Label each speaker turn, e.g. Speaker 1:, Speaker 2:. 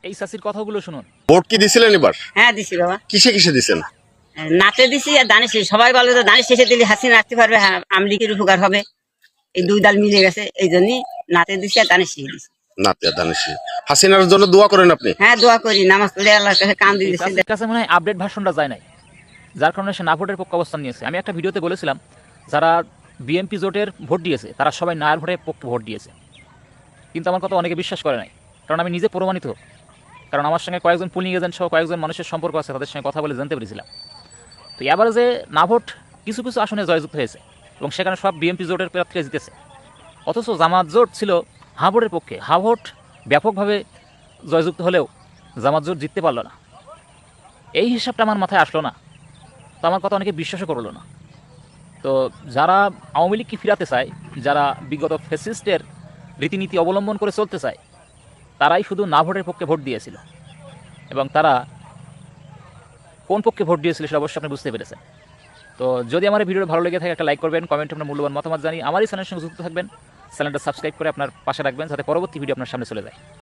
Speaker 1: এই চাষির কথাগুলো শুনুন।
Speaker 2: ভোট কি দিছিলেন এবার?
Speaker 3: হ্যাঁ দিছি বাবা,
Speaker 2: কিসে কিসে দিছেন?
Speaker 3: নাতে দিছি আর দানে শেষে। সবাই বলে তো দানে শেষে দিলে হাসিনা আসতে পারবে, হ্যাঁ আমলিগের উপকার হবে, এই দুই দল মিলে গেছে, এই জন্যই নাতে দিছি আর দানে শেষে দিছি।
Speaker 2: নাতিয়া দানেশি। হাসিনার জন্য দোয়া করেন আপনি?
Speaker 3: হ্যাঁ দোয়া করি, নামাজ পড়ে আল্লাহর কাছে কান
Speaker 1: এই
Speaker 3: দিয়েছি।
Speaker 1: চাষির কাছে মনে হয় আপডেট ভার্সনটা যায় নাই, যার কারণে সে না ভোটের পক্ষে অবস্থান নিয়েছে। আমি একটা ভিডিওতে বলেছিলাম যারা বিএনপি জোটের ভোট দিয়েছে তারা সবাই নায়ের ভোটের পক্ষে ভোট দিয়েছে, কিন্তু আমার কথা অনেকে বিশ্বাস করে নাই, কারণ আমি নিজে প্রমাণিত। কারণ আমার সঙ্গে কয়েকজন পুলিং এজেন্ট সহ কয়েকজন মানুষের সম্পর্ক আছে, তাদের সঙ্গে কথা বলে জানতে পেরেছিলাম। তো এবারে যে না ভোট কিছু কিছু আসনে জয়যুক্ত হয়েছে এবং সেখানে সব বিএনপি জোটের প্রার্থীরা জিতেছে, অথচ জামাত জোট ছিল হা ভোটের পক্ষে। হা ভোট ব্যাপকভাবে জয়যুক্ত হলেও জামাত জোট জিততে পারলো না। এই হিসাবটা আমার মাথায় আসলো না, তো আমার কথা অনেকে বিশ্বাসও করলো না। তো যারা আওয়ামী লীগকে ফিরাতে চায়, যারা বিগত ফ্যাসিস্টের রীতিনীতি অবলম্বন করে চলতে চায়, তারাই শুধু না ভোটের পক্ষে ভোট দিয়েছিল। এবং তারা কোন পক্ষে ভোট দিয়েছিল সেটা অবশ্যই আপনি বুঝতে পেরেছেন। তো যদি আমার এই ভিডিওটা ভালো লেগে থাকে একটা লাইক করবেন, কমেন্টে আপনার মূল্যবান মতামত জানিয়ে আমার এই চ্যানেলের সঙ্গে যুক্ত থাকবেন, চ্যানেলটা সাবস্ক্রাইব করে আপনার পাশে রাখবেন যাতে পরবর্তী ভিডিও আপনার সামনে চলে যায়।